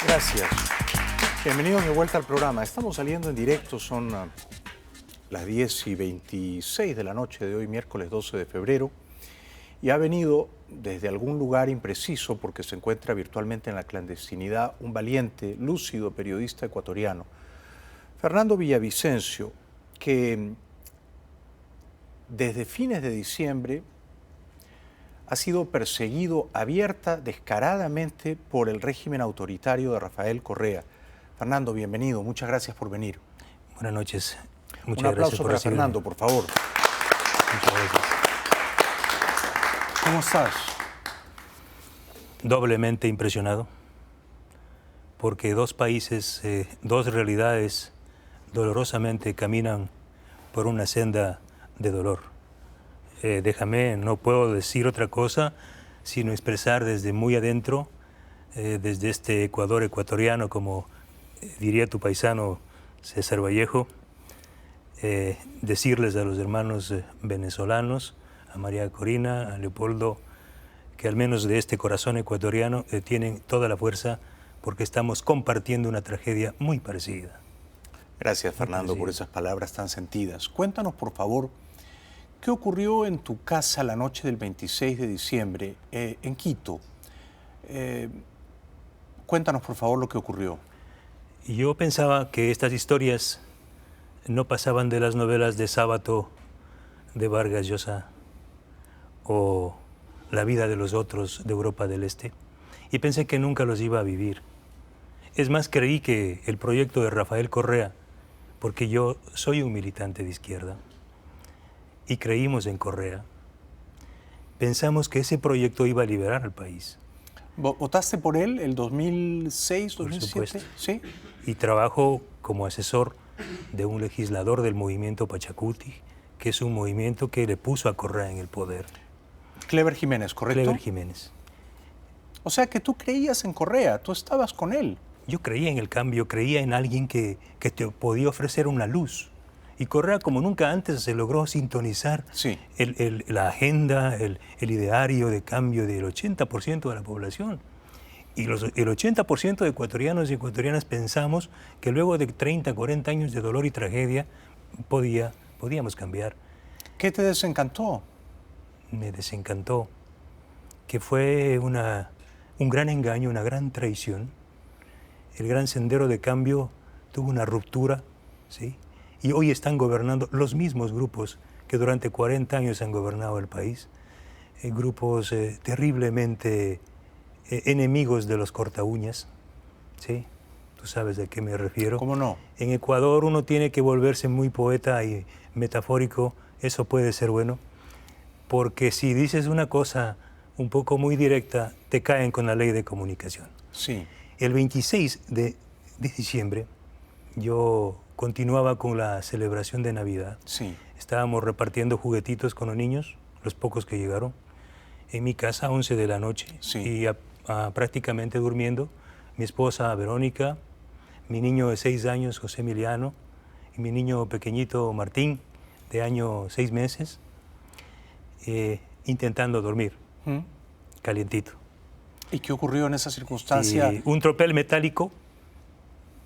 Gracias. Bienvenidos de vuelta al programa. Estamos saliendo en directo, son las 10:26 de la noche de hoy, miércoles 12 de febrero, y ha venido desde algún lugar impreciso, porque se encuentra virtualmente en la clandestinidad, un valiente, lúcido periodista ecuatoriano, Fernando Villavicencio, que desde fines de diciembre ha sido perseguido abierta, descaradamente por el régimen autoritario de Rafael Correa. Fernando, bienvenido, muchas gracias por venir. Buenas noches. Un aplauso para Fernando, por favor. Muchas gracias. ¿Cómo estás? Doblemente impresionado, porque dos países, dos realidades dolorosamente caminan por una senda de dolor. Déjame, no puedo decir otra cosa sino expresar desde muy adentro, desde este Ecuador ecuatoriano, como diría tu paisano César Vallejo, decirles a los hermanos venezolanos, a María Corina, a Leopoldo, que al menos de este corazón ecuatoriano tienen toda la fuerza, porque estamos compartiendo una tragedia muy parecida. Gracias, Fernando, por esas palabras tan sentidas. Cuéntanos, por favor, ¿qué ocurrió en tu casa la noche del 26 de diciembre en Quito? Cuéntanos, por favor, lo que ocurrió. Yo pensaba que estas historias no pasaban de las novelas de Sábato, de Vargas Llosa, o La vida de los otros, de Europa del Este, y pensé que nunca los iba a vivir. Es más, creí que el proyecto de Rafael Correa, porque yo soy un militante de izquierda, y creímos en Correa, pensamos que ese proyecto iba a liberar al país. ¿Votaste por él el 2006, 2007? Por supuesto. Sí. Y trabajo como asesor de un legislador del movimiento Pachacuti, que es un movimiento que le puso a Correa en el poder. Clever Jiménez, ¿correcto? Clever Jiménez. O sea que tú creías en Correa, tú estabas con él. Yo creía en el cambio, creía en alguien que te podía ofrecer una luz. Y Correa, como nunca antes, se logró sintonizar Sí. la agenda, el ideario de cambio del 80% de la población. Y el 80% de ecuatorianos y ecuatorianas pensamos que luego de 30, 40 años de dolor y tragedia podíamos cambiar. ¿Qué te desencantó? Me desencantó que fue un gran engaño, una gran traición. El gran sendero de cambio tuvo una ruptura, ¿sí? Y hoy están gobernando los mismos grupos que durante 40 años han gobernado el país, grupos terriblemente enemigos de los cortaúñas, ¿sí? Tú sabes de qué me refiero. ¿Cómo no? En Ecuador uno tiene que volverse muy poeta y metafórico, eso puede ser bueno, porque si dices una cosa un poco muy directa, te caen con la ley de comunicación. Sí. El 26 de diciembre yo continuaba con la celebración de Navidad. Sí. Estábamos repartiendo juguetitos con los niños, los pocos que llegaron, en mi casa a 11 de la noche. Sí. Y prácticamente durmiendo, mi esposa Verónica, mi niño de 6 años, José Emiliano, y mi niño pequeñito Martín, de año 6 meses, intentando dormir, calientito. ¿Y qué ocurrió en esa circunstancia? Un tropel metálico,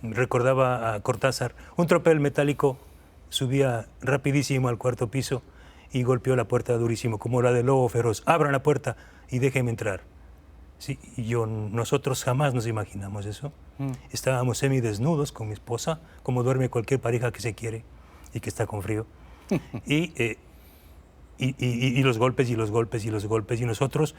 recordaba a Cortázar, un tropel metálico subía rapidísimo al cuarto piso y golpeó la puerta durísimo, como la del lobo feroz. Abran la puerta y déjenme entrar. Sí, nosotros jamás nos imaginamos eso. Estábamos semidesnudos con mi esposa, como duerme cualquier pareja que se quiere y que está con frío. Y los golpes y los golpes y los golpes. Y nosotros,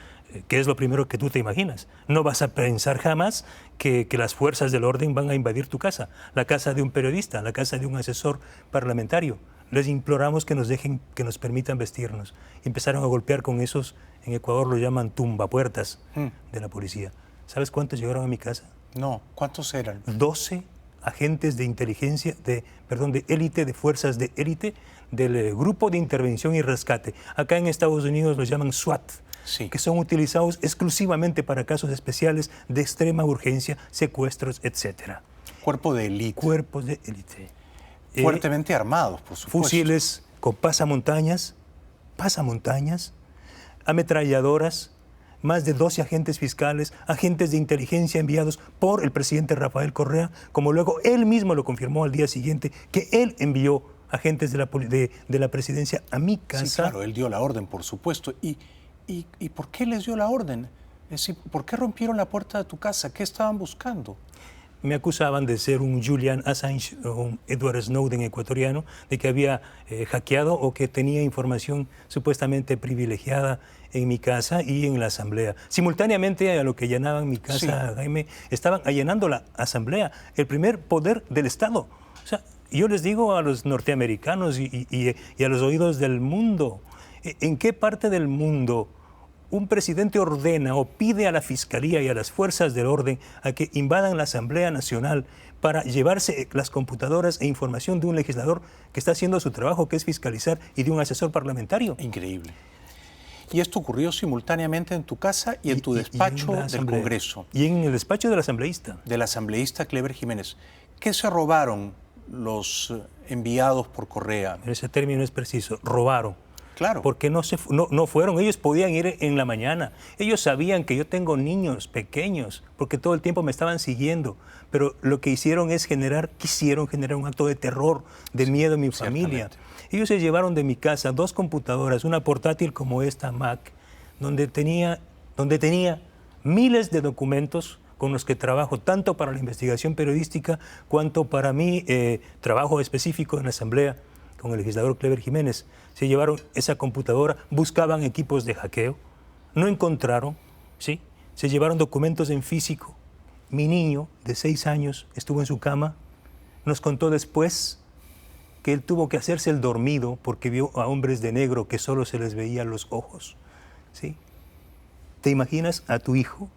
¿qué es lo primero que tú te imaginas? No vas a pensar jamás que las fuerzas del orden van a invadir tu casa, la casa de un periodista, la casa de un asesor parlamentario. Les imploramos que nos dejen, que nos permitan vestirnos. Y empezaron a golpear con esos, en Ecuador lo llaman tumbapuertas de la policía. ¿Sabes cuántos llegaron a mi casa? No, ¿cuántos eran? 12 agentes de inteligencia, de élite, de fuerzas de élite, del Grupo de Intervención y Rescate. Acá en Estados Unidos los llaman SWAT, Sí. que son utilizados exclusivamente para casos especiales de extrema urgencia, secuestros, etc. Cuerpo de élite. Cuerpos de élite. Fuertemente armados, por supuesto. Fusiles con pasamontañas, ametralladoras, más de 12 agentes fiscales, agentes de inteligencia enviados por el presidente Rafael Correa, como luego él mismo lo confirmó al día siguiente, que él envió agentes de la presidencia a mi casa. Sí, claro, él dio la orden, por supuesto. ¿Y por qué les dio la orden? Es decir, ¿por qué rompieron la puerta de tu casa? ¿Qué estaban buscando? Me acusaban de ser un Julian Assange o un Edward Snowden ecuatoriano, de que había hackeado o que tenía información supuestamente privilegiada en mi casa y en la asamblea. Simultáneamente a lo que allanaban mi casa, sí, Jaime, estaban allanando la asamblea, el primer poder del Estado. O sea, yo les digo a los norteamericanos y a los oídos del mundo, ¿en qué parte del mundo un presidente ordena o pide a la Fiscalía y a las fuerzas del orden a que invadan la Asamblea Nacional para llevarse las computadoras e información de un legislador que está haciendo su trabajo, que es fiscalizar, y de un asesor parlamentario? Increíble. Y esto ocurrió simultáneamente en tu casa y en tu despacho del Congreso. Y en el despacho del asambleísta. Del asambleísta Cleber Jiménez. ¿Qué se robaron los enviados por Correa? Ese término es preciso, robaron. Claro. Porque no fueron, ellos podían ir en la mañana. Ellos sabían que yo tengo niños pequeños, porque todo el tiempo me estaban siguiendo. Pero lo que quisieron generar un acto de terror, de miedo en mi familia. Ellos se llevaron de mi casa 2 computadoras, una portátil como esta Mac, donde tenía miles de documentos con los que trabajo, tanto para la investigación periodística, cuanto para mi trabajo específico en la Asamblea, con el legislador Cleber Jiménez. Se llevaron esa computadora, buscaban equipos de hackeo, no encontraron, ¿sí? Se llevaron documentos en físico. Mi niño de 6 años estuvo en su cama, nos contó después que él tuvo que hacerse el dormido porque vio a hombres de negro que solo se les veían los ojos, ¿sí? ¿Te imaginas a tu hijo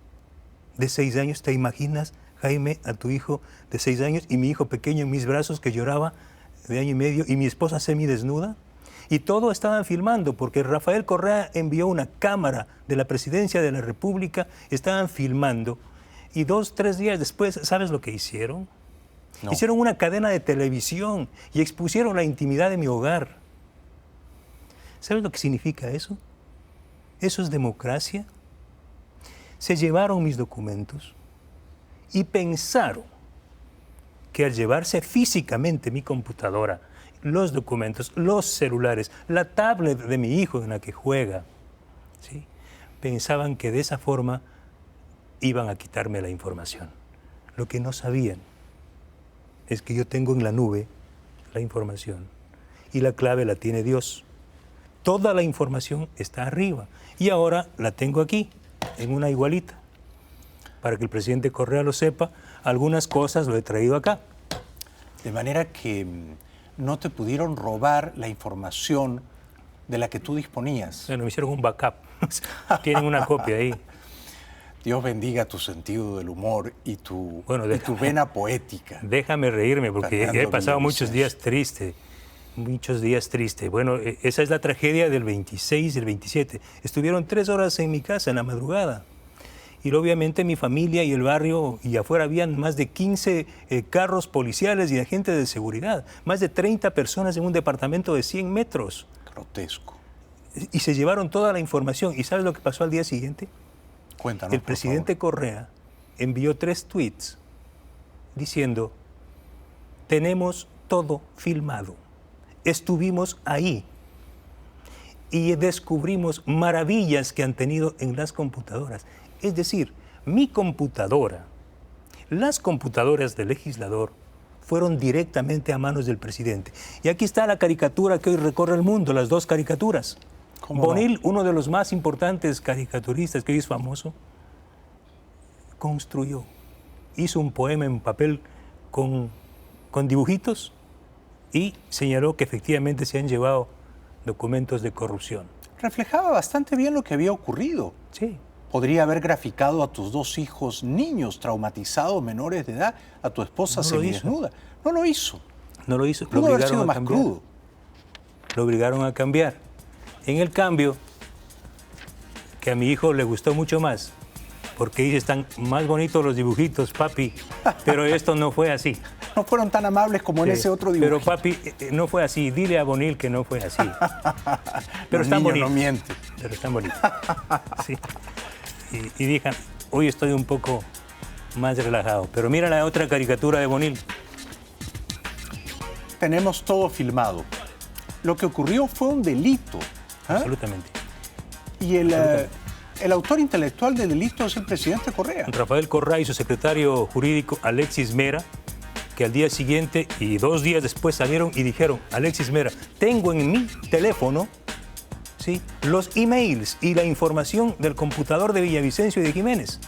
de 6 años? ¿Te imaginas, Jaime, a tu hijo de 6 años y mi hijo pequeño en mis brazos que lloraba de año y medio y mi esposa semidesnuda? Y todo estaban filmando porque Rafael Correa envió una cámara de la Presidencia de la República, estaban filmando y 2, 3 días después, ¿sabes lo que hicieron? No. Hicieron una cadena de televisión y expusieron la intimidad de mi hogar. ¿Sabes lo que significa eso? ¿Eso es democracia? Se llevaron mis documentos y pensaron que al llevarse físicamente mi computadora, los documentos, los celulares, la tablet de mi hijo en la que juega, ¿sí? Pensaban que de esa forma iban a quitarme la información. Lo que no sabían es que yo tengo en la nube la información y la clave la tiene Dios. Toda la información está arriba y ahora la tengo aquí, en una igualita. Para que el presidente Correa lo sepa, algunas cosas lo he traído acá. De manera que no te pudieron robar la información de la que tú disponías. Bueno, me hicieron un backup. Tienen una copia ahí. Dios bendiga tu sentido del humor y tu vena poética. Déjame reírme porque he pasado muchos días tristes. Bueno, esa es la tragedia del 26 y el 27. Estuvieron 3 horas en mi casa en la madrugada. Y obviamente mi familia y el barrio, y afuera habían más de 15 carros policiales y agentes de seguridad, más de 30 personas en un departamento de 100 metros. Grotesco. Y se llevaron toda la información. ¿Y sabes lo que pasó al día siguiente? Cuéntanos, el presidente Correa envió 3 tweets diciendo: tenemos todo filmado, estuvimos ahí y descubrimos maravillas que han tenido en las computadoras. Es decir, mi computadora, las computadoras del legislador fueron directamente a manos del presidente. Y aquí está la caricatura que hoy recorre el mundo, las 2 caricaturas. Bonil, uno de los más importantes caricaturistas que hoy es famoso, hizo un poema en papel con dibujitos y señaló que efectivamente se han llevado documentos de corrupción. Reflejaba bastante bien lo que había ocurrido. Sí. Podría haber graficado a tus 2 hijos niños traumatizados, menores de edad, a tu esposa semidesnuda. No lo hizo. No lo hizo. Pudo haber sido más crudo. Lo obligaron a cambiar. En el cambio, que a mi hijo le gustó mucho más, porque dice, están más bonitos los dibujitos, papi, pero esto no fue así. No fueron tan amables como en ese otro dibujo. Pero papi, no fue así. Dile a Bonil que no fue así. Pero están bonitos. No miente. Pero están bonitos. Sí. y dije, hoy estoy un poco más relajado. Pero mira la otra caricatura de Bonil. Tenemos todo filmado. Lo que ocurrió fue un delito. Absolutamente. Y el autor intelectual del delito es el presidente Correa. Rafael Correa y su secretario jurídico Alexis Mera, que al día siguiente y 2 días después salieron y dijeron, Alexis Mera, tengo en mi teléfono, ¿sí?, los emails y la información del computador de Villavicencio y de Jiménez.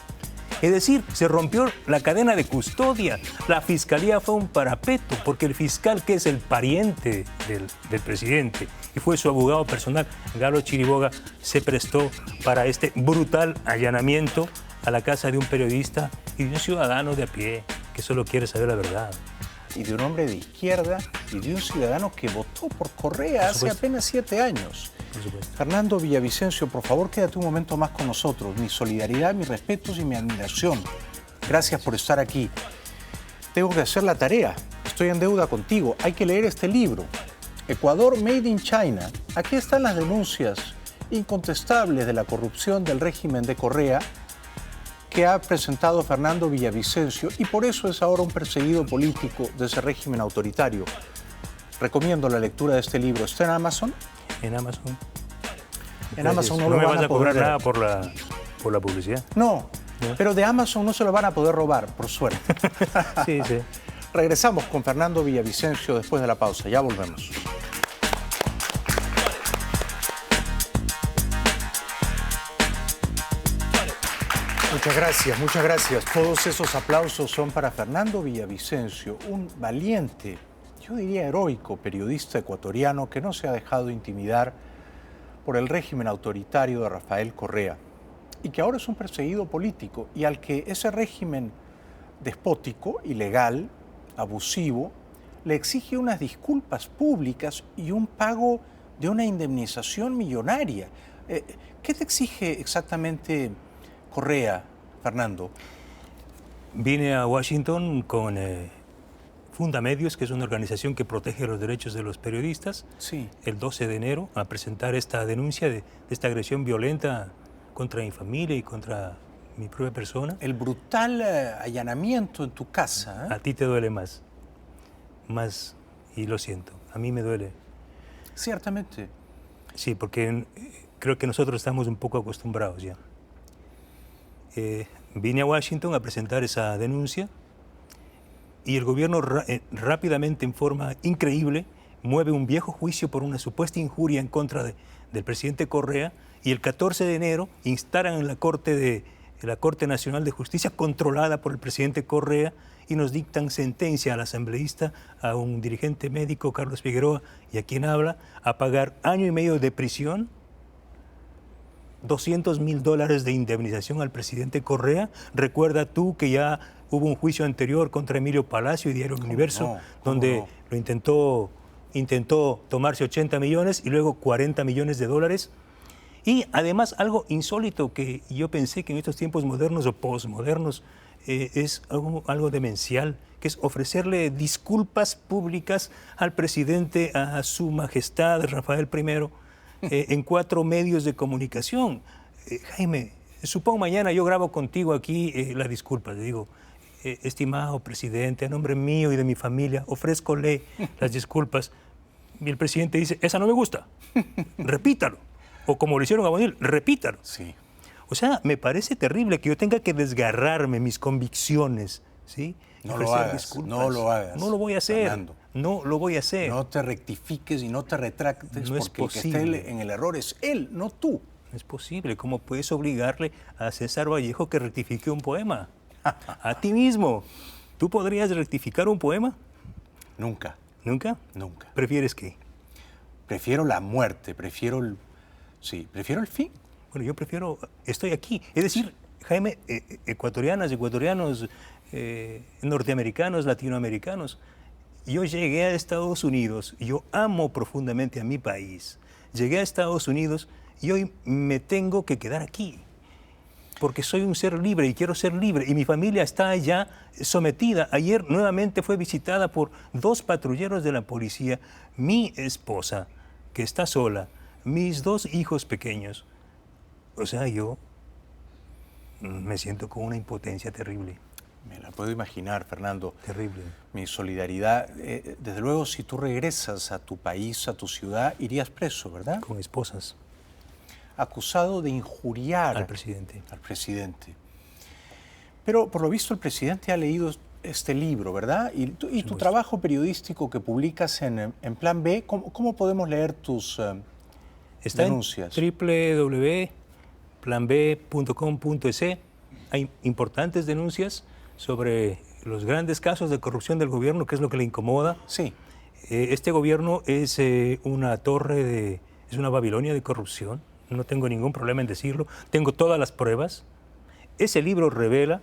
Es decir, se rompió la cadena de custodia. La fiscalía fue un parapeto, porque el fiscal, que es el pariente del presidente y fue su abogado personal, Galo Chiriboga, se prestó para este brutal allanamiento a la casa de un periodista y de un ciudadano de a pie que solo quiere saber la verdad. Y de un hombre de izquierda y de un ciudadano que votó por Correa hace apenas 7 años. Fernando Villavicencio, por favor, quédate un momento más con nosotros. Mi solidaridad, mis respetos y mi admiración. Gracias por estar aquí. Tengo que hacer la tarea. Estoy en deuda contigo. Hay que leer este libro. Ecuador Made in China. Aquí están las denuncias incontestables de la corrupción del régimen de Correa que ha presentado Fernando Villavicencio, y por eso es ahora un perseguido político de ese régimen autoritario. Recomiendo la lectura de este libro. ¿Está en Amazon? En Amazon. En Amazon no me lo vas van a a poder cobrar leer. nada por la publicidad. No, pero de Amazon no se lo van a poder robar, por suerte. Sí, sí. Regresamos con Fernando Villavicencio después de la pausa. Ya volvemos. Muchas gracias, muchas gracias. Todos esos aplausos son para Fernando Villavicencio, un valiente, yo diría heroico periodista ecuatoriano que no se ha dejado intimidar por el régimen autoritario de Rafael Correa y que ahora es un perseguido político y al que ese régimen despótico, ilegal, abusivo, le exige unas disculpas públicas y un pago de una indemnización millonaria. ¿Qué te exige exactamente Correa, Fernando? Vine a Washington con Fundamedios, que es una organización que protege los derechos de los periodistas, Sí. el 12 de enero a presentar esta denuncia de esta agresión violenta contra mi familia y contra mi propia persona. El brutal allanamiento en tu casa. A ti te duele más, y lo siento, a mí me duele. Ciertamente. Sí, porque creo que nosotros estamos un poco acostumbrados ya. Vine a Washington a presentar esa denuncia y el gobierno rápidamente, en forma increíble, mueve un viejo juicio por una supuesta injuria en contra del presidente Correa, y el 14 de enero instalan en la Corte Nacional de Justicia, controlada por el presidente Correa, y nos dictan sentencia al asambleísta, a un dirigente médico, Carlos Figueroa, y a quien habla, a pagar 1 año y medio de prisión, $200.000 de indemnización al presidente Correa. Recuerda tú que ya hubo un juicio anterior contra Emilio Palacio y Diario Universo, donde lo intentó tomarse 80 millones y luego 40 millones de dólares. Y además algo insólito que yo pensé que en estos tiempos modernos o posmodernos es algo demencial, que es ofrecerle disculpas públicas al presidente, a su majestad Rafael I, en 4 medios de comunicación. Jaime, supongo mañana yo grabo contigo aquí la disculpa. Le digo, estimado presidente, a nombre mío y de mi familia, ofrézcole las disculpas. Y el presidente dice, esa no me gusta, repítalo. O como lo hicieron a Bonil, repítalo. Sí. O sea, me parece terrible que yo tenga que desgarrarme mis convicciones, ¿sí? No lo hagas, no lo hagas. No lo voy a hacer, Fernando. no lo voy a hacer. No te rectifiques y no te retractes, No es porque el que posible. esté en el error es él, no tú. No es posible. ¿Cómo puedes obligarle a César Vallejo que rectifique un poema? A ti mismo. ¿Tú podrías rectificar un poema? Nunca, ¿Nunca? nunca. ¿Prefieres qué? Prefiero la muerte, prefiero el fin. Bueno, yo prefiero, estoy aquí. Es decir, Jaime, ecuatorianas, ecuatorianos, norteamericanos, latinoamericanos, yo llegué a Estados Unidos, yo amo profundamente a mi país. Llegué a Estados Unidos y hoy me tengo que quedar aquí, porque soy un ser libre y quiero ser libre, y mi familia está allá sometida. Ayer nuevamente fue visitada por 2 patrulleros de la policía, mi esposa, que está sola, mis 2 hijos pequeños. O sea, yo me siento con una impotencia terrible. Me la puedo imaginar, Fernando. Terrible. Mi solidaridad. Desde luego, si tú regresas a tu país, a tu ciudad, irías preso, ¿verdad? Con esposas. Acusado de injuriar al presidente. Pero por lo visto el presidente ha leído este libro, ¿verdad? Y tu trabajo periodístico que publicas en Plan B, ¿cómo podemos leer tus denuncias? Está en www.planb.com.es. Hay importantes denuncias sobre los grandes casos de corrupción del gobierno, que es lo que le incomoda. Sí. Este gobierno es una torre es una Babilonia de corrupción. No tengo ningún problema en decirlo. Tengo todas las pruebas. Ese libro revela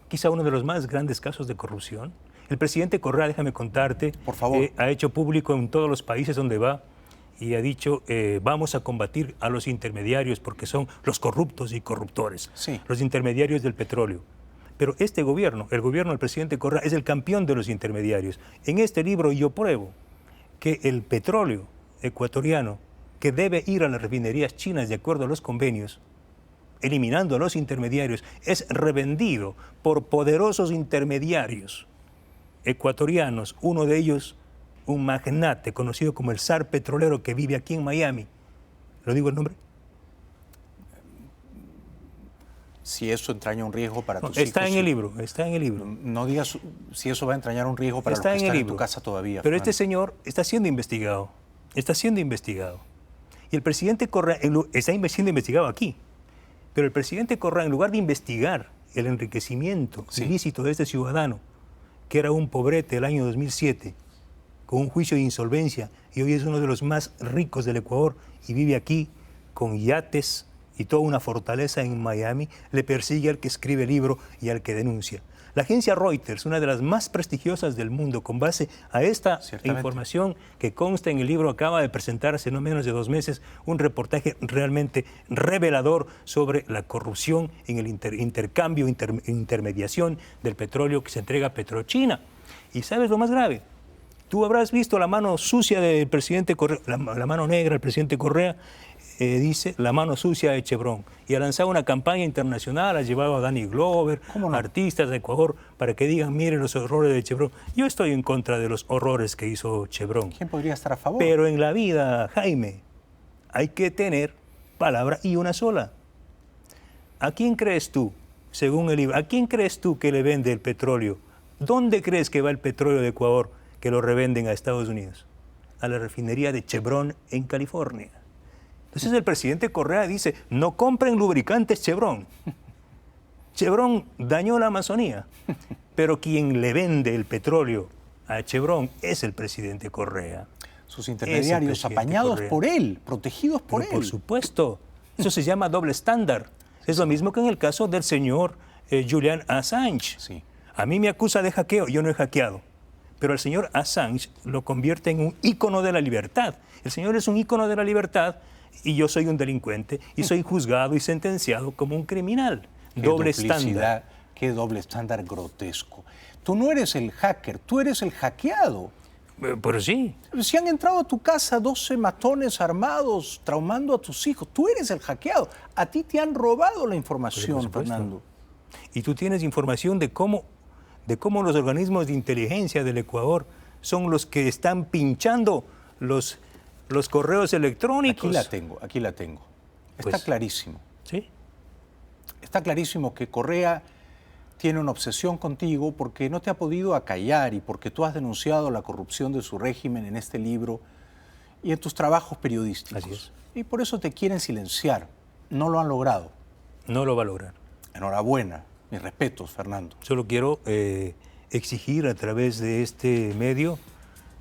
quizá uno de los más grandes casos de corrupción. El presidente Correa, déjame contarte, por favor, ha hecho público en todos los países donde va y ha dicho, vamos a combatir a los intermediarios porque son los corruptos y corruptores, sí, los intermediarios del petróleo. Pero este gobierno, el gobierno del presidente Correa, es el campeón de los intermediarios. En este libro yo pruebo que el petróleo ecuatoriano, que debe ir a las refinerías chinas de acuerdo a los convenios, eliminando a los intermediarios, es revendido por poderosos intermediarios ecuatorianos, uno de ellos un magnate conocido como el zar petrolero que vive aquí en Miami. ¿Lo digo el nombre? Si eso entraña un riesgo para tus hijos. Está en el libro, está en el libro. No digas si eso va a entrañar un riesgo para los que están en tu casa todavía. Pero Fernando, este señor está siendo investigado, Y el presidente Correa está siendo investigado aquí. Pero el presidente Correa, en lugar de investigar el enriquecimiento ilícito de este ciudadano, que era un pobrete el año 2007, con un juicio de insolvencia, y hoy es uno de los más ricos del Ecuador, y vive aquí con yates y toda una fortaleza en Miami, le persigue al que escribe el libro y al que denuncia. La agencia Reuters, una de las más prestigiosas del mundo, con base a esta información que consta en el libro, acaba de presentar hace no menos de 2 meses un reportaje realmente revelador sobre la corrupción en el intercambio, intermediación del petróleo que se entrega a Petrochina. ¿Y sabes lo más grave? Tú habrás visto la mano sucia del presidente Correa, la mano negra del presidente Correa, dice la mano sucia de Chevron, y ha lanzado una campaña internacional, ha llevado a Danny Glover, artistas de Ecuador, para que digan, miren los horrores de Chevron. Yo estoy en contra de los horrores que hizo Chevron. ¿Quién podría estar a favor? Pero en la vida, Jaime, hay que tener palabra y una sola. ¿A quién crees tú, según el libro, a quién crees tú que le vende el petróleo? ¿Dónde crees que va el petróleo de Ecuador que lo revenden a Estados Unidos? A la refinería de Chevron en California. Entonces el presidente Correa dice, no compren lubricantes Chevron. Chevron dañó la Amazonía, pero quien le vende el petróleo a Chevron es el presidente Correa. Sus intermediarios apañados por él, protegidos por él. Por supuesto, eso se llama doble estándar. Es lo mismo que en el caso del señor Julian Assange. Sí. A mí me acusa de hackeo, yo no he hackeado. Pero el señor Assange lo convierte en un ícono de la libertad. El señor es un ícono de la libertad y yo soy un delincuente y soy juzgado y sentenciado como un criminal. Doble estándar. Qué doble estándar grotesco. Tú no eres el hacker, tú eres el hackeado. Pero sí. Si han entrado a tu casa 12 matones armados traumando a tus hijos, tú eres el hackeado. A ti te han robado la información, Fernando. Y tú tienes información de cómo los organismos de inteligencia del Ecuador son los que están pinchando los correos electrónicos. Aquí la tengo. Está clarísimo. ¿Sí? Está clarísimo que Correa tiene una obsesión contigo porque no te ha podido acallar y porque tú has denunciado la corrupción de su régimen en este libro y en tus trabajos periodísticos. Así es. Y por eso te quieren silenciar. No lo han logrado. No lo va a lograr. Enhorabuena. Mis respetos, Fernando. Solo quiero exigir a través de este medio,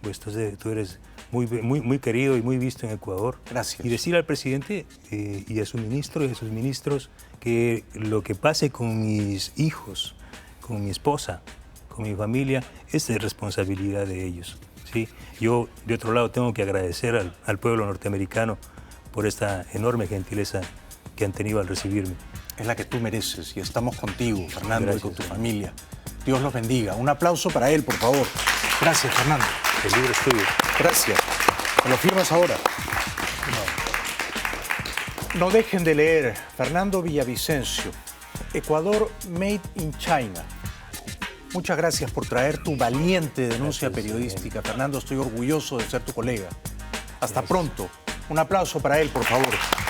pues tú eres muy querido y muy visto en Ecuador. Gracias. Y decir al presidente y a su ministro y a sus ministros que lo que pase con mis hijos, con mi esposa, con mi familia, es de responsabilidad de ellos. ¿Sí? Yo, de otro lado, tengo que agradecer al pueblo norteamericano por esta enorme gentileza que han tenido al recibirme. Es la que tú mereces y estamos contigo, Fernando, Gracias, y con tu familia. Dios los bendiga. Un aplauso para él, por favor. Gracias, Fernando. El libro es tuyo. Gracias. ¿Me lo firmas ahora? No dejen de leer. Fernando Villavicencio, Ecuador Made in China. Muchas gracias por traer tu valiente denuncia periodística. Fernando, estoy orgulloso de ser tu colega. Hasta pronto. Un aplauso para él, por favor.